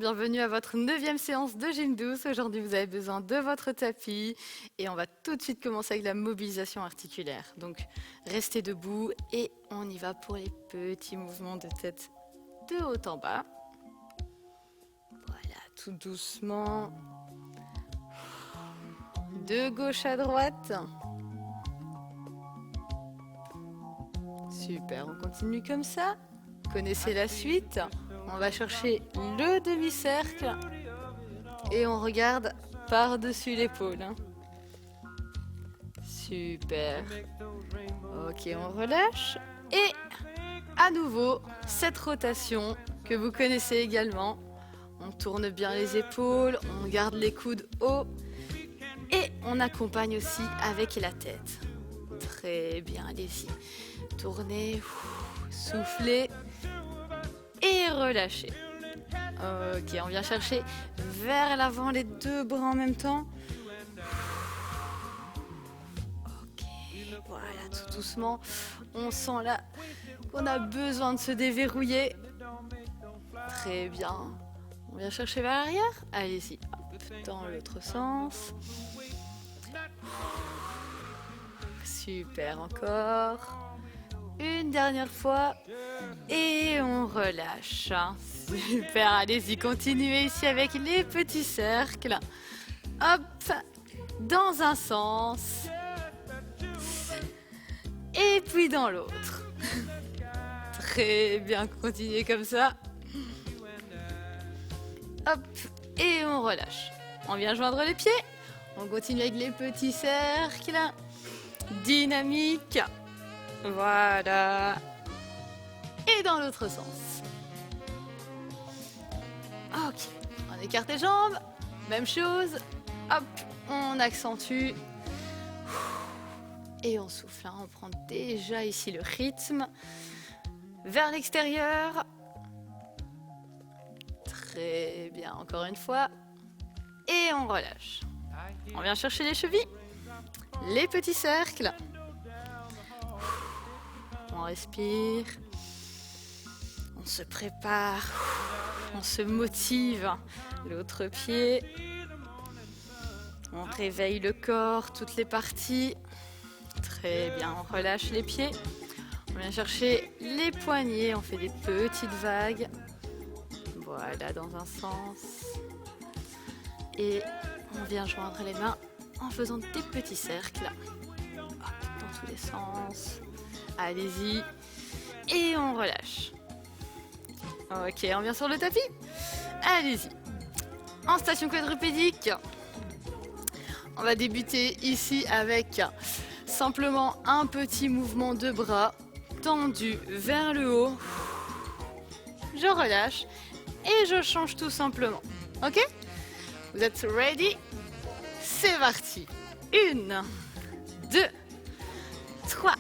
bienvenue à votre 9e séance de gym douce. Aujourd'hui, vous avez besoin de votre tapis et on va tout de suite commencer avec la mobilisation articulaire. Donc, restez debout et on y va pour les petits mouvements de tête de haut en bas. Voilà, tout doucement. De gauche à droite. Super, on continue comme ça. Connaissez la suite. On va chercher le demi-cercle et on regarde par-dessus l'épaule. Super. Ok, on relâche. Et à nouveau, cette rotation que vous connaissez également. On tourne bien les épaules, on garde les coudes hauts et on accompagne aussi avec la tête. Très bien, allez-y. Tournez, soufflez et relâchez. Ok, on vient chercher vers l'avant les deux bras en même temps. Ok, voilà, tout doucement. On sent là qu'on a besoin de se déverrouiller. Très bien. On vient chercher vers l'arrière. Allez-y, dans l'autre sens. Super, encore. Une dernière fois. Et on relâche. Super, allez-y, continuez ici avec les petits cercles. Hop, dans un sens. Et puis dans l'autre. Très bien, continuez comme ça. Hop, et on relâche. On vient joindre les pieds. On continue avec les petits cercles. Dynamique. Voilà. Et dans l'autre sens. Ok, on écarte les jambes. Même chose. Hop, on accentue. Et on souffle. On prend déjà ici le rythme. Vers l'extérieur. Très bien, encore une fois. Et on relâche. On vient chercher les chevilles. Les petits cercles. On respire. On se prépare. On se motive. L'autre pied. On réveille le corps, toutes les parties. Très bien, on relâche les pieds. On vient chercher les poignets. On fait des petites vagues. Voilà, dans un sens. Et on vient joindre les mains en faisant des petits cercles. Hop, dans tous les sens. Allez-y. Et on relâche. Ok, on vient sur le tapis. Allez-y. En station quadrupédique. On va débuter ici avec simplement un petit mouvement de bras tendu vers le haut. Je relâche et je change tout simplement. Ok? Vous êtes ready? C'est parti. 1, 2, 3,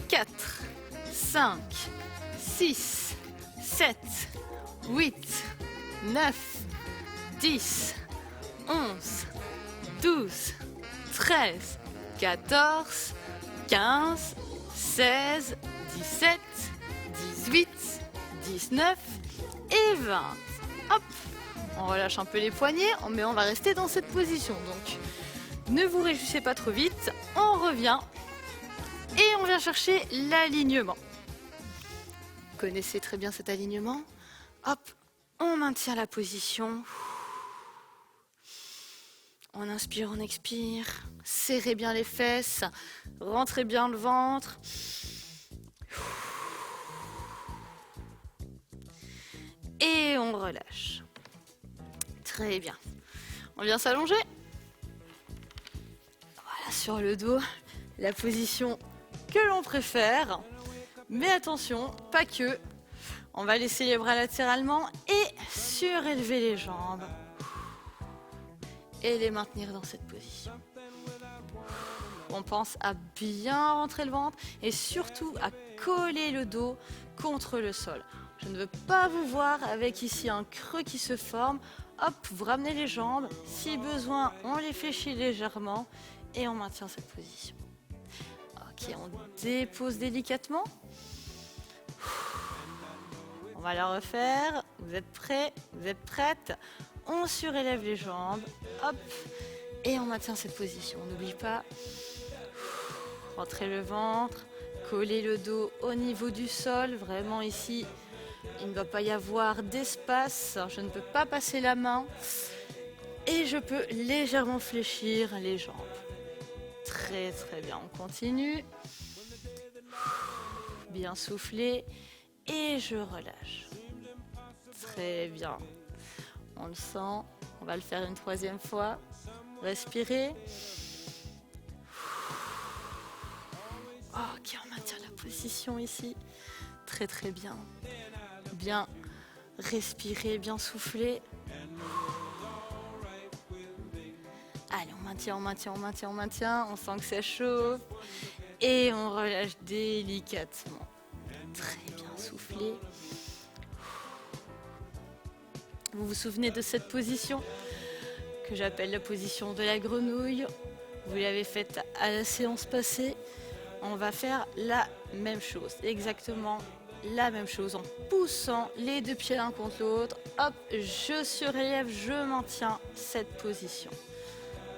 4, 5, 6, 7, 8, 9, 10, 11, 12, 13, 14, 15, 16, 17, 18, 19 et 20. Hop, on relâche un peu les poignets, mais on va rester dans cette position. Donc, ne vous réjouissez pas trop vite. On revient et on vient chercher l'alignement. Vous connaissez très bien cet alignement. Hop, on maintient la position. On inspire, on expire. Serrez bien les fesses. Rentrez bien le ventre. Et on relâche. Très bien. On vient s'allonger. Voilà, sur le dos, la position que l'on préfère. Mais attention, pas que. On va laisser les bras latéralement et surélever les jambes. Et les maintenir dans cette position. On pense à bien rentrer le ventre et surtout à coller le dos contre le sol. Je ne veux pas vous voir avec ici un creux qui se forme. Hop, vous ramenez les jambes. Si besoin, on les fléchit légèrement et on maintient cette position. Ok, on dépose délicatement. On va la refaire. Vous êtes prêts? Vous êtes prêtes? On surélève les jambes. Hop. Et on maintient cette position. On n'oublie pas. Rentrez le ventre. Collez le dos au niveau du sol. Vraiment ici, il ne va pas y avoir d'espace. Je ne peux pas passer la main. Et je peux légèrement fléchir les jambes. Très très bien. On continue. Bien souffler. Et je relâche. Très bien. On le sent. On va le faire une troisième fois. Respirez. Ok, on maintient la position ici. Très très bien. Bien respirer, bien souffler. Allez, on maintient, on maintient, on maintient, on maintient. On sent que ça chauffe. Et on relâche délicatement. Très bien soufflé. Vous vous souvenez de cette position que j'appelle la position de la grenouille? Vous l'avez faite à la séance passée. On va faire la même chose, exactement la même chose, en poussant les deux pieds l'un contre l'autre. Hop, je surélève, je maintiens cette position.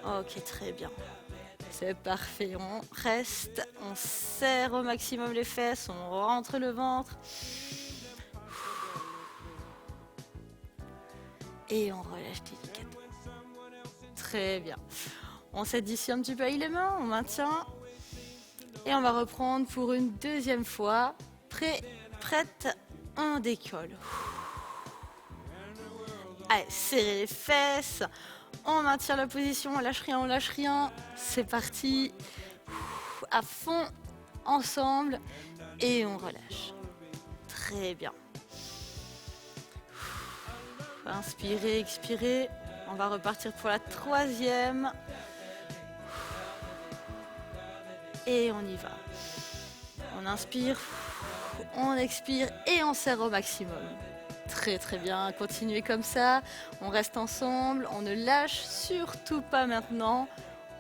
Ok, très bien. C'est parfait, on reste, on serre au maximum les fesses, on rentre le ventre. Et on relâche délicatement. Très bien. On s'additionne un petit peu avec les mains, on maintient. Et on va reprendre pour une deuxième fois. Prête, on décolle. Allez, serrez les fesses. On maintient la position, on lâche rien, on lâche rien. C'est parti. À fond, ensemble. Et on relâche. Très bien. Inspirez, expirez. On va repartir pour la troisième. Et on y va. On inspire, on expire et on serre au maximum. Très très bien, continuez comme ça. On reste ensemble, on ne lâche surtout pas maintenant.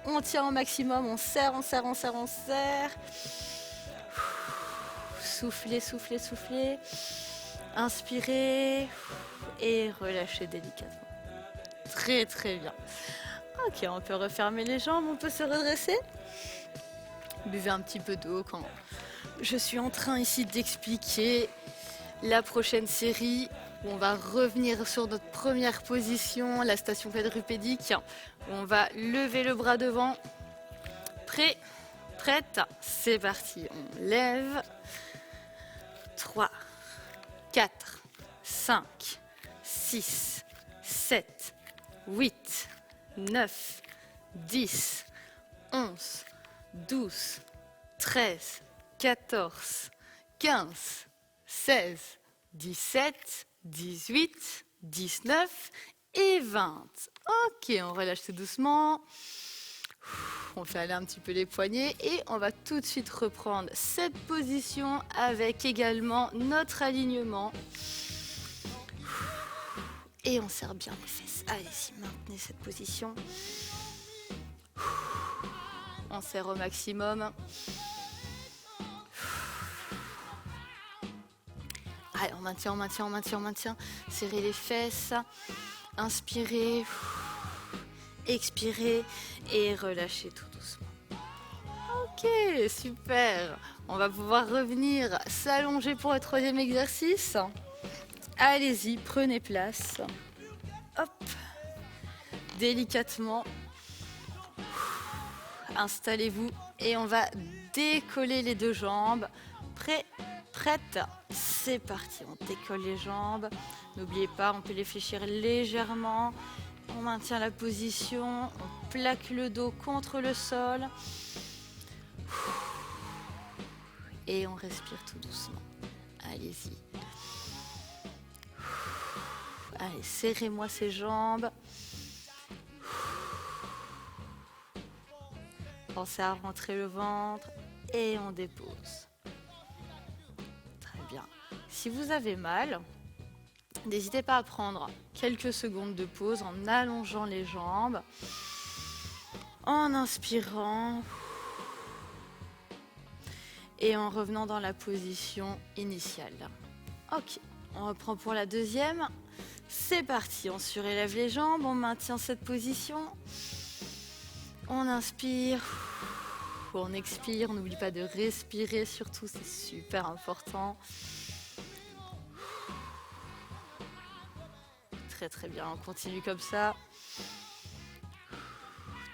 On tient au maximum, on serre, on serre, on serre, on serre. Soufflez, soufflez, soufflez. Inspirez et relâchez délicatement. Très très bien. Ok, on peut refermer les jambes, on peut se redresser. Buvez un petit peu d'eau quand je suis en train ici d'expliquer la prochaine série où on va revenir sur notre première position, la station quadrupédique. Où on va lever le bras devant. Prête, c'est parti. On lève. 3, 4, 5, 6, 7, 8, 9, 10, 11, 12, 13, 14, 15, 16, 17, 18, 19 et 20. Ok, on relâche tout doucement. On fait aller un petit peu les poignets et on va tout de suite reprendre cette position avec également notre alignement. Et on serre bien les fesses. Allez-y, maintenez cette position. On serre au maximum. Allez, on maintient, on maintient, on maintient, on maintient. Serrez les fesses. Inspirez. Expirez et relâchez tout doucement. Ok, super. On va pouvoir revenir s'allonger pour le troisième exercice. Allez-y, prenez place. Hop. Délicatement. Installez-vous et on va décoller les deux jambes. Prête, c'est parti. On décolle les jambes. N'oubliez pas, on peut les fléchir légèrement. On maintient la position. On plaque le dos contre le sol. Et on respire tout doucement. Allez-y. Allez, serrez-moi ces jambes. Pensez à rentrer le ventre et on dépose. Très bien. Si vous avez mal, n'hésitez pas à prendre quelques secondes de pause en allongeant les jambes, en inspirant et en revenant dans la position initiale. Ok, On reprend pour la deuxième. C'est parti, on surélève les jambes, on maintient cette position. On inspire, on expire, on n'oublie pas de respirer surtout, c'est super important. Très très bien, on continue comme ça.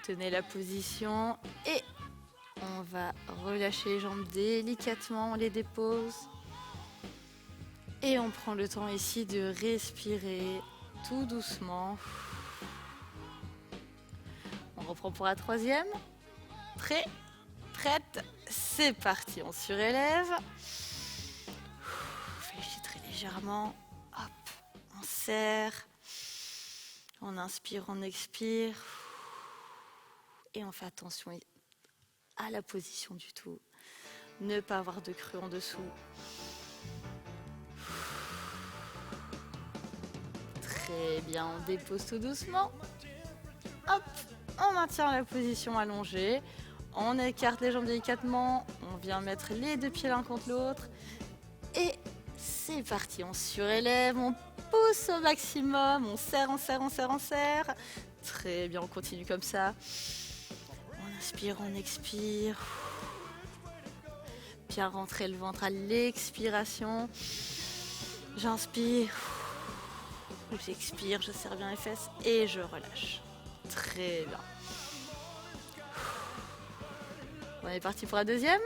Tenez la position et on va relâcher les jambes délicatement, on les dépose. Et on prend le temps ici de respirer tout doucement. On reprend pour la troisième. Prêt, prête, c'est parti. On surélève. Fléchit très légèrement. Hop, on serre. On inspire, on expire. Et on fait attention à la position du tout. Ne pas avoir de creux en dessous. Très bien, on dépose tout doucement. Hop, on maintient la position allongée. On écarte les jambes délicatement. On vient mettre les deux pieds l'un contre l'autre. Et c'est parti, on surélève, on pousse au maximum. On serre, on serre, on serre, on serre. Très bien, on continue comme ça. On inspire, on expire. Bien rentrer le ventre à l'expiration. J'inspire. J'expire, je serre bien les fesses et je relâche. Très bien. On est parti pour la deuxième.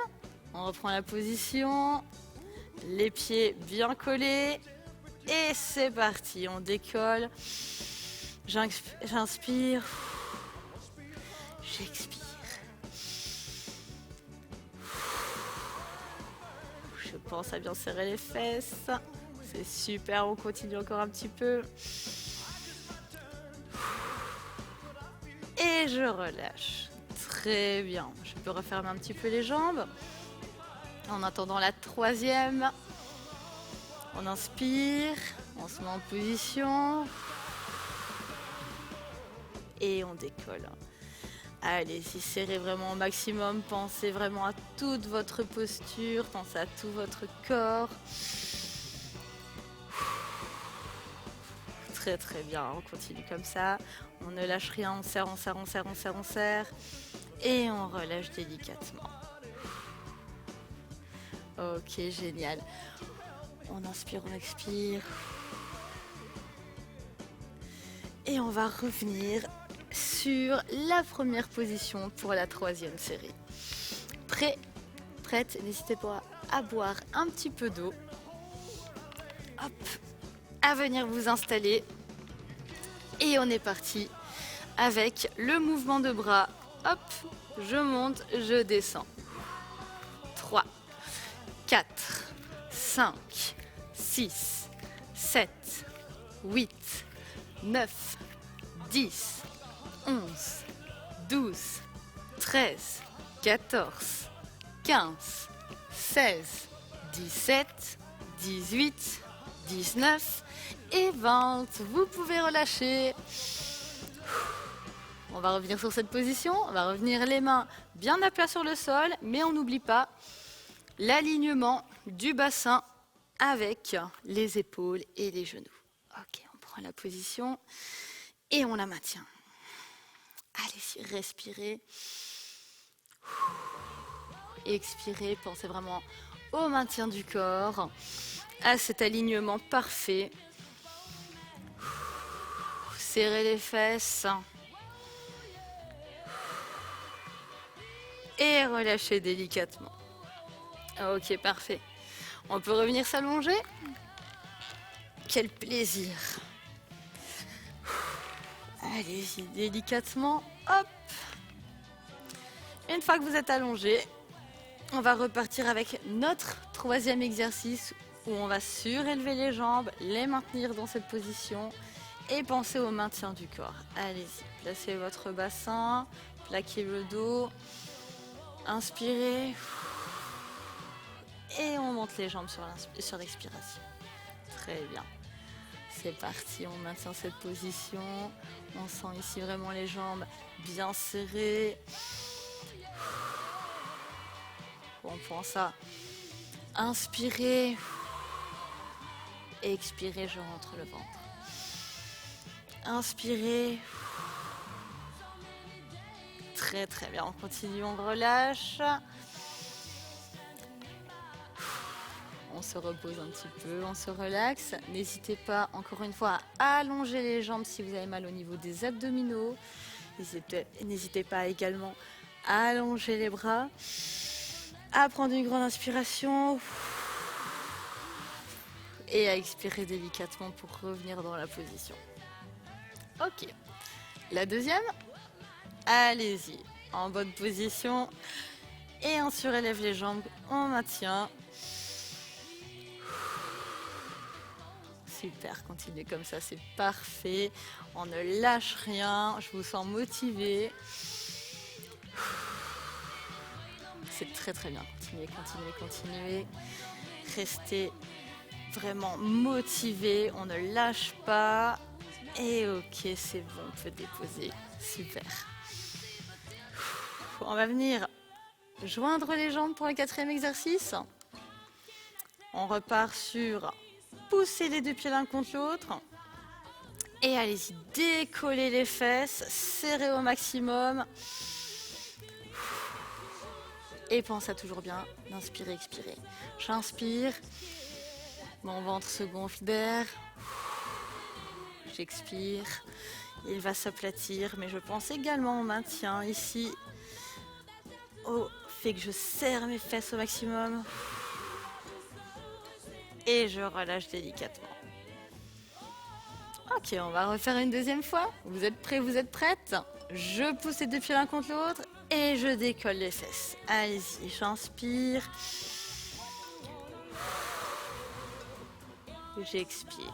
On reprend la position. Les pieds bien collés. Et c'est parti, on décolle. J'inspire. J'expire. Je pense à bien serrer les fesses. C'est super, on continue encore un petit peu. Et je relâche. Très bien. Je peux refermer un petit peu les jambes. En attendant la troisième. On inspire. On se met en position. Et on décolle. Allez-y, serrez vraiment au maximum. Pensez vraiment à toute votre posture. Pensez à tout votre corps. Très très bien, on continue comme ça. On ne lâche rien, on serre, on serre, on serre, on serre, on serre. Et on relâche délicatement. Ok, génial. On inspire, on expire. Et on va revenir sur la première position pour la troisième série. Prêt, prête, n'hésitez pas à boire un petit peu d'eau. Hop, à venir vous installer. Et on est parti avec le mouvement de bras. Hop, je monte, je descends. 3, 4, 5, 6, 7, 8, 9, 10, 11, 12, 13, 14, 15, 16, 17, 18, 19 et 20. Vous pouvez relâcher. On va revenir sur cette position. On va revenir les mains bien à plat sur le sol, mais on n'oublie pas l'alignement du bassin avec les épaules et les genoux. Ok, on prend la position et on la maintient. Allez-y, respirez. Expirez, pensez vraiment au maintien du corps, à cet alignement parfait. Serrez les fesses. Et relâchez délicatement. Ok, parfait. On peut revenir s'allonger. Quel plaisir. Allez-y, délicatement. Hop. Une fois que vous êtes allongé, on va repartir avec notre troisième exercice où on va surélever les jambes, les maintenir dans cette position et penser au maintien du corps. Allez-y, placez votre bassin, plaquez le dos, inspirez et on monte les jambes sur l'expiration. Très bien. C'est parti, on maintient cette position. On sent ici vraiment les jambes bien serrées. On pense à inspirer Expirez, je rentre le ventre. Inspirez. Très très bien, on continue, on relâche. On se repose un petit peu, on se relaxe. N'hésitez pas, encore une fois, à allonger les jambes si vous avez mal au niveau des abdominaux. N'hésitez pas également à allonger les bras, à prendre une grande inspiration et à expirer délicatement pour revenir dans la position. Ok, la deuxième, allez-y, en bonne position et on surélève les jambes, on maintient. Super, continuez comme ça, c'est parfait. On ne lâche rien, je vous sens motivé. C'est très très bien, continuez, continuez, continuez. Restez vraiment motivé, on ne lâche pas. Et ok, c'est bon, on peut déposer. Super. On va venir joindre les jambes pour le quatrième exercice. On repart sur pousser les deux pieds l'un contre l'autre. Et allez-y, décollez les fesses, serrez au maximum. Et pensez à toujours bien d'inspirer, expirer. J'inspire, mon ventre se gonfle d'air. J'expire, il va s'aplatir, mais je pense également au maintien ici, au fait que je serre mes fesses au maximum. Et je relâche délicatement. Ok, on va refaire une deuxième fois. Vous êtes prêts, vous êtes prêtes? Je pousse les deux pieds l'un contre l'autre et je décolle les fesses. Allez-y, j'inspire. J'expire.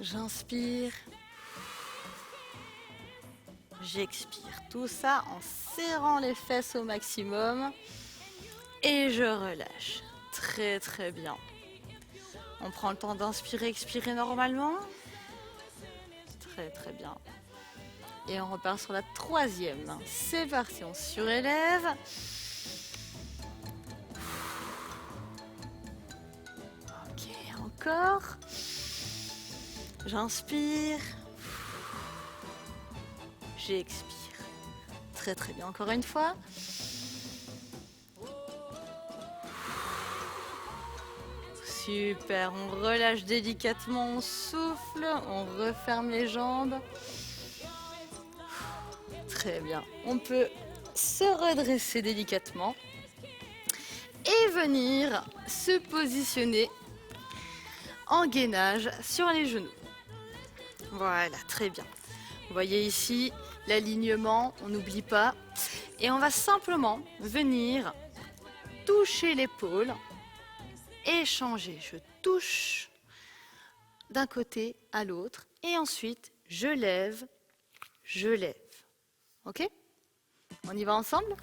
J'inspire. J'expire. Tout ça en serrant les fesses au maximum. Et je relâche. Très très bien. On prend le temps d'inspirer, expirer normalement. Très très bien. Et on repart sur la troisième. C'est parti, on surélève. Ok, encore. J'inspire. J'expire. Très très bien, encore une fois. Super, on relâche délicatement, on souffle, on referme les jambes. Très bien, on peut se redresser délicatement et venir se positionner en gainage sur les genoux. Voilà, très bien. Vous voyez ici l'alignement, on n'oublie pas. Et on va simplement venir toucher l'épaule et changer. Je touche d'un côté à l'autre et ensuite je lève, je lève. Ok? On y va ensemble?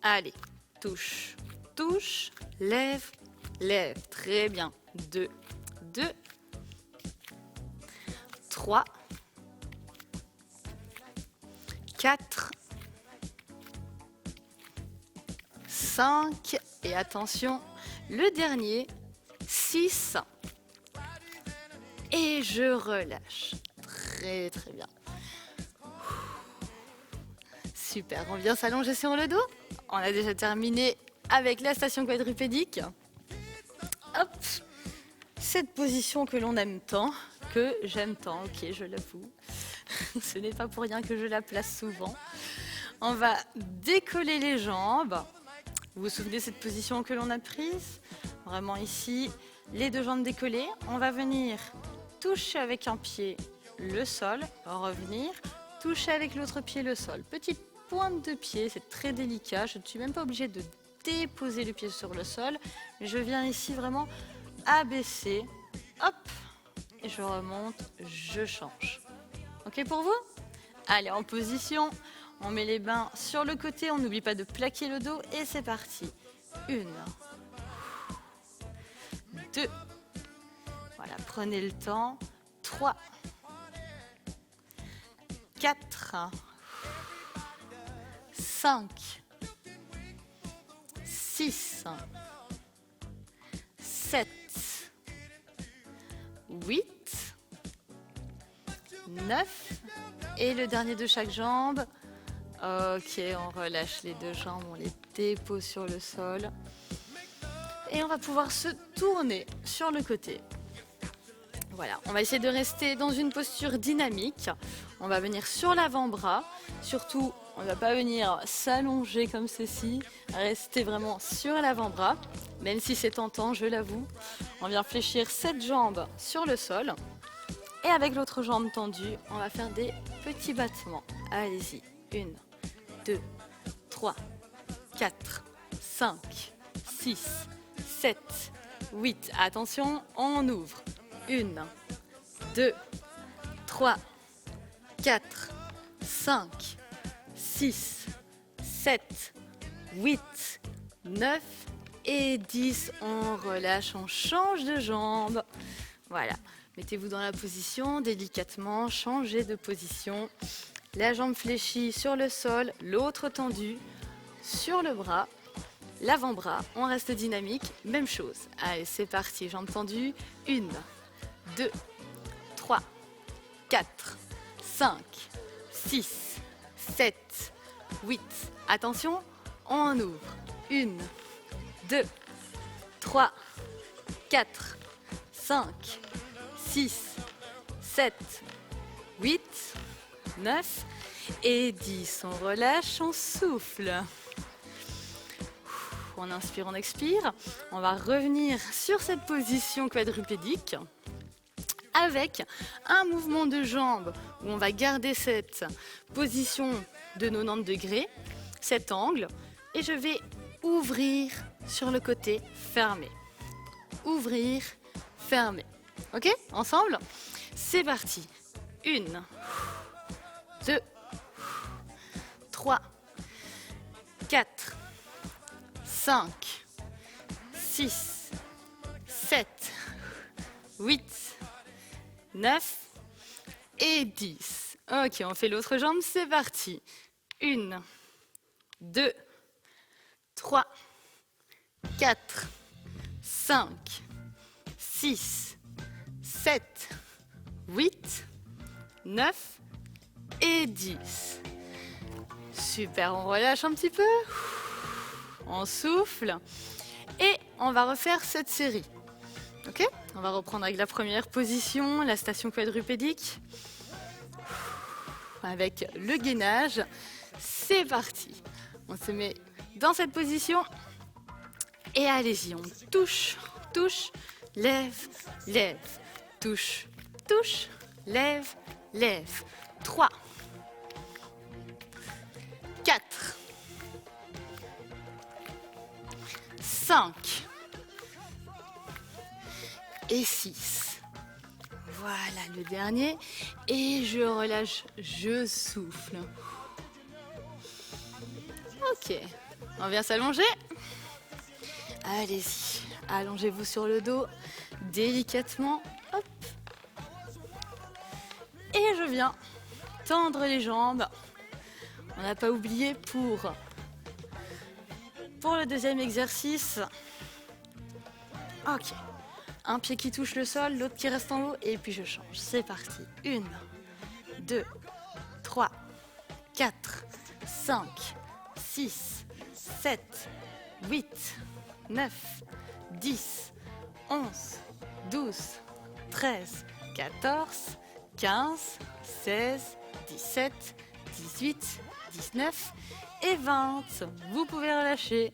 Allez, touche, touche, lève, lève. Très bien. 2, 2, 3, 4, 5 et attention, le dernier, 6 et je relâche. Très très bien. Super, on vient s'allonger sur le dos. On a déjà terminé avec la station quadrupédique. Hop, cette position que l'on aime tant, que j'aime tant, ok, je l'avoue. Ce n'est pas pour rien que je la place souvent. On va décoller les jambes. Vous vous souvenez de cette position que l'on a prise? Vraiment ici, les deux jambes décollées. On va venir toucher avec un pied le sol, revenir, toucher avec l'autre pied le sol. Petite pointe de pied, c'est très délicat. Je ne suis même pas obligée de déposer le pied sur le sol. Je viens ici vraiment abaisser. Hop, et je remonte, je change. Ok pour vous? Allez, en position. On met les mains sur le côté, on n'oublie pas de plaquer le dos et c'est parti. 1, 2, voilà, prenez le temps. 3, 4, 5, 6, 7, 8, 9. Et le dernier de chaque jambe. Ok, on relâche les deux jambes, on les dépose sur le sol. Et on va pouvoir se tourner sur le côté. Voilà, on va essayer de rester dans une posture dynamique. On va venir sur l'avant-bras. Surtout, on ne va pas venir s'allonger comme ceci. Rester vraiment sur l'avant-bras, même si c'est tentant, je l'avoue. On vient fléchir cette jambe sur le sol. Et avec l'autre jambe tendue, on va faire des petits battements. Allez-y. 1, 2, 3, 4, 5, 6, 7, 8. Attention, on ouvre. 1, 2, 3, 4, 5, 6, 7, 8, 9 et 10. On relâche, on change de jambe. Voilà. Mettez-vous dans la position, délicatement, changez de position. La jambe fléchie sur le sol, l'autre tendue sur le bras, l'avant-bras. On reste dynamique, même chose. Allez, c'est parti, jambes tendues. 1, 2, 3, 4, 5, 6, 7, 8. Attention, on ouvre. 1, 2, 3, 4, 5, 6, 7, 8, 9 et 10. On relâche, on souffle. On inspire, on expire. On va revenir sur cette position quadrupédique avec un mouvement de jambes où on va garder cette position de 90 degrés, cet angle, et je vais ouvrir sur le côté, fermer. Ouvrir, fermer. Ok? Ensemble? C'est parti. 1, 2, 3, 4, 5, 6, 7, 8, 9 et 10. Ok, on fait l'autre jambe, c'est parti. 1, 2, 3, 4, 5, 6, 7, 8, 9 et 10. Super, on relâche un petit peu. On souffle. Et on va refaire cette série. Ok? On va reprendre avec la première position, la station quadrupédique. Avec le gainage. C'est parti. On se met dans cette position. Et allez-y, on touche, touche, lève, lève. Touche, touche, lève, lève. 3, 4, 5 et 6. Voilà le dernier. Et je relâche, je souffle. Ok, on vient s'allonger. Allez-y, allongez-vous sur le dos délicatement. Hop. Et je viens tendre les jambes. On n'a pas oublié pour le deuxième exercice. Ok. Un pied qui touche le sol, l'autre qui reste en haut et puis je change. C'est parti. 1, 2, 3, 4, 5, 6, 7, 8, 9, 10, 11, 12, 13, 14, 15, 16, 17, 18, 19 et 20. Vous pouvez relâcher.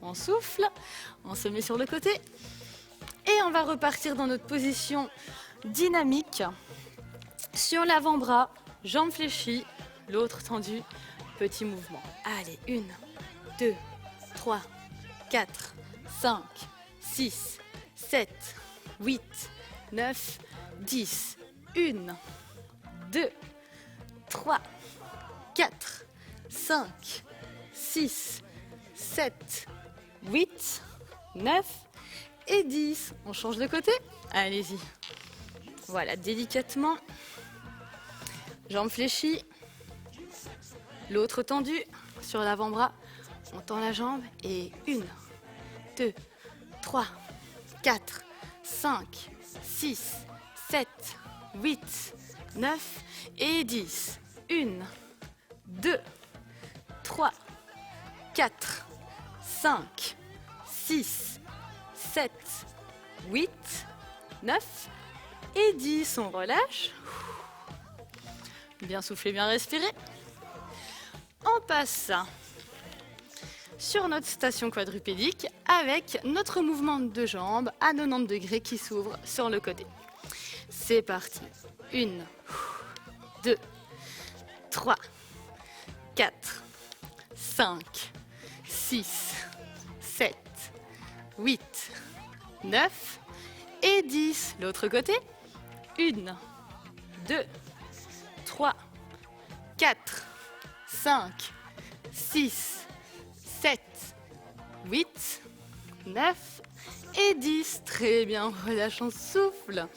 On souffle, on se met sur le côté et on va repartir dans notre position dynamique sur l'avant-bras, jambes fléchies, l'autre tendue, petit mouvement. Allez, 1, 2, 3, 4, 5, 6, 7, 8, 9, 10. 1, 2, 3, 4, 5, 6, 7, 8, 9 et 10. On change de côté? Allez-y. Voilà, délicatement. Jambes fléchies. L'autre tendue sur l'avant-bras. On tend la jambe et 1, 2, 3, 4, 5, 6, 7, 8, 9 et 10. 1, 2, 3, 4, 5, 6, 7, 8, 9 et 10. On relâche. Bien souffler, bien respirer. On passe sur notre station quadrupédique avec notre mouvement de jambes à 90 degrés qui s'ouvre sur le côté. C'est parti. 1, 2, 3, 4, 5, 6, 7, 8, 9 et 10. L'autre côté. 1, 2, 3, 4, 5, 6, 7, 8, 9 et 10. Très bien, relâche, on souffle.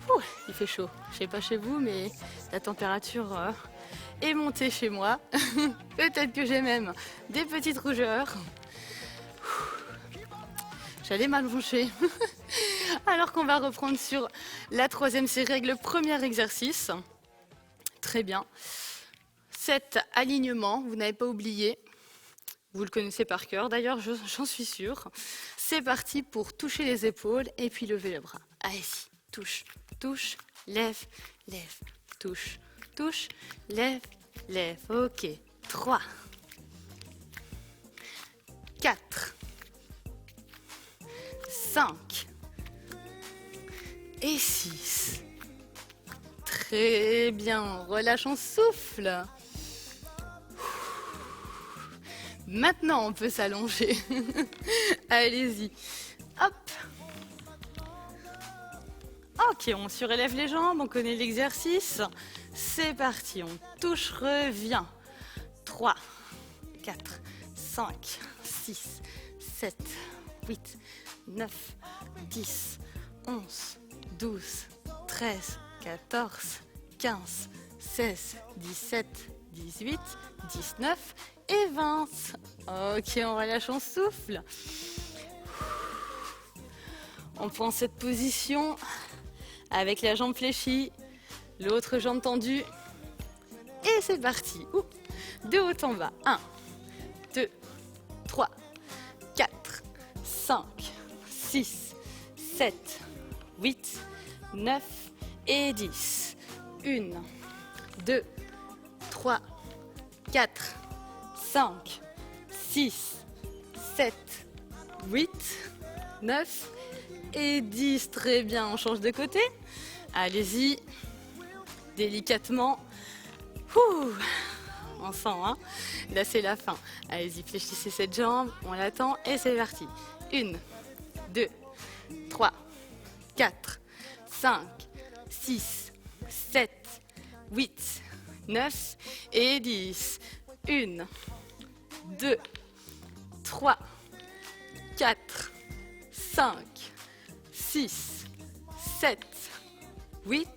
Ouh, il fait chaud. Je sais pas chez vous, mais la température est montée chez moi. Peut-être que j'ai même des petites rougeurs. J'allais m'allonger. Alors qu'on va reprendre sur la 3e série avec le premier exercice. Très bien. Cet alignement, vous n'avez pas oublié. Vous le connaissez par cœur, d'ailleurs, j'en suis sûre. C'est parti pour toucher les épaules et puis lever le bras. Allez-y, touche, touche, lève, lève, touche, touche, lève, lève. Ok, 3, 4, 5 et 6. Très bien, relâche, on souffle. Maintenant, on peut s'allonger. Allez-y. Hop. Ok, on surélève les jambes, on connaît l'exercice. C'est parti, on touche, revient. 3, 4, 5, 6, 7, 8, 9, 10, 11, 12, 13, 14, 15, 16, 17, 18, 19 et 20. Ok, on relâche, on souffle. On prend cette position avec la jambe fléchie, l'autre jambe tendue. Et c'est parti. Ouh. De haut en bas. 1, 2, 3, 4, 5, 6, 7, 8, 9 et 10. 1, 2, 3, 4, 5, 6, 7, 8, 9 et 10. Très bien, on change de côté. Allez-y, délicatement. Ouh, on sent, hein? Là, c'est la fin. Allez-y, fléchissez cette jambe, on l'attend et c'est parti. 1, 2, 3, 4, 5, 6, 7, 8, 9 et 10. 1, 2, 3, 4, 5, 6, 7, 8,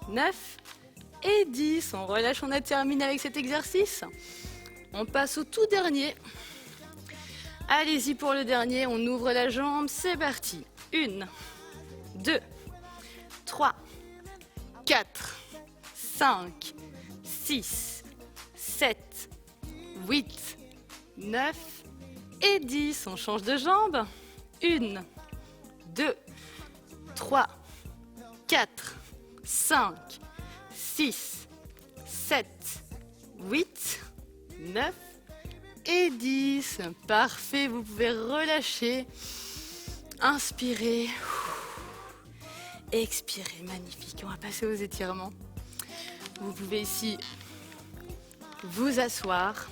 9 et 10. On relâche, on a terminé avec cet exercice. On passe au tout dernier. Allez-y pour le dernier, on ouvre la jambe, c'est parti. 1, 2, 3, 4, 5, 6, 7, 8, 9 et 10. On change de jambe. 1, 2, 3, 4, 5, 6, 7, 8, 9 et 10. Parfait, vous pouvez relâcher. Inspirez. Expirez, magnifique. On va passer aux étirements. Vous pouvez ici vous asseoir,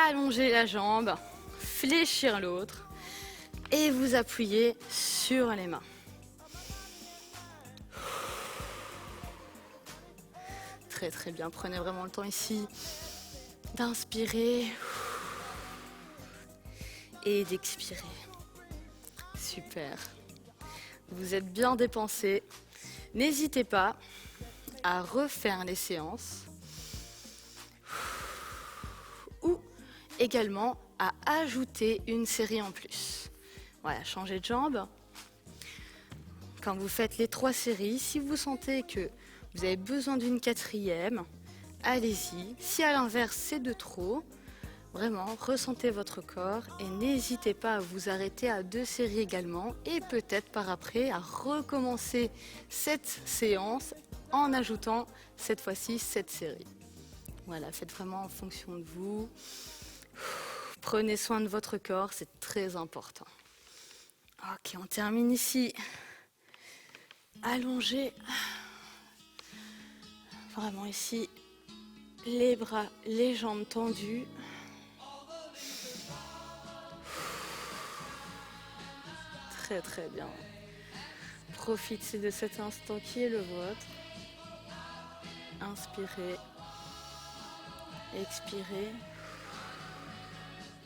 allonger la jambe, fléchir l'autre et vous appuyer sur les mains. Très très bien, prenez vraiment le temps ici d'inspirer et d'expirer. Super. Vous êtes bien dépensés. N'hésitez pas à refaire les séances ou également à ajouter une série en plus. Voilà, changez de jambe. Quand vous faites les 3 séries, si vous sentez que vous avez besoin d'une 4e, allez-y. Si à l'inverse c'est de trop, vraiment ressentez votre corps et n'hésitez pas à vous arrêter à 2 séries également et peut-être par après à recommencer cette séance en ajoutant cette fois-ci cette série. Voilà, faites vraiment en fonction de vous. Prenez soin de votre corps, c'est très important. Ok, on termine ici. Allongé. Vraiment ici, les bras, les jambes tendues. Très très bien. Profitez de cet instant qui est le vôtre. Inspirez. Expirez.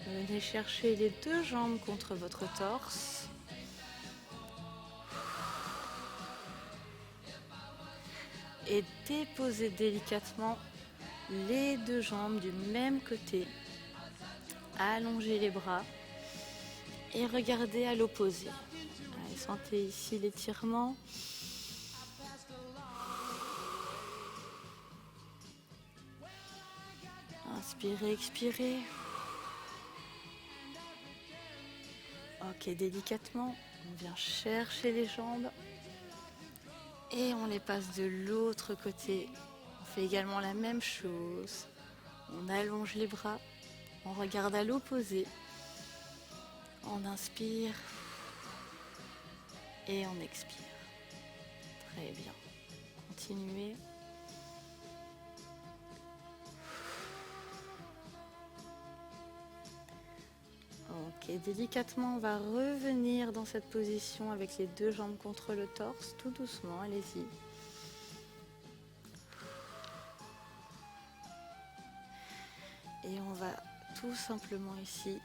Venez chercher les 2 jambes contre votre torse. Et déposez délicatement les 2 jambes du même côté. Allongez les bras et regardez à l'opposé. Allez, sentez ici l'étirement. Inspirez, expirez. Ok, délicatement, on vient chercher les jambes et on les passe de l'autre côté. On fait également la même chose. On allonge les bras, on regarde à l'opposé. On inspire et on expire. Très bien. Continuez. Ok, délicatement, on va revenir dans cette position avec les 2 jambes contre le torse, tout doucement, allez-y. Et on va tout simplement ici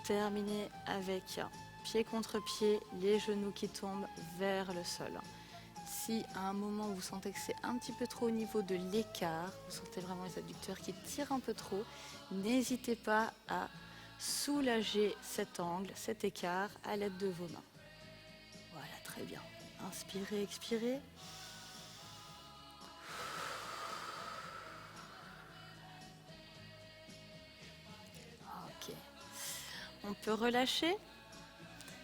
terminer avec pied contre pied, les genoux qui tombent vers le sol. Si à un moment vous sentez que c'est un petit peu trop au niveau de l'écart, vous sentez vraiment les adducteurs qui tirent un peu trop, n'hésitez pas à soulager cet angle, cet écart à l'aide de vos mains. Voilà, très bien. Inspirez, expirez. Ok. On peut relâcher.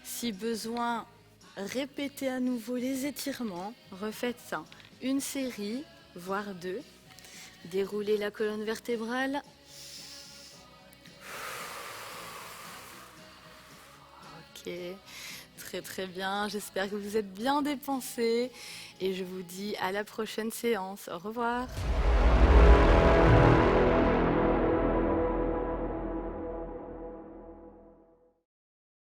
Si besoin, répétez à nouveau les étirements. Refaites ça. Une série, voire 2. Déroulez la colonne vertébrale. Ok, très très bien. J'espère que vous êtes bien dépensés et je vous dis à la prochaine séance. Au revoir.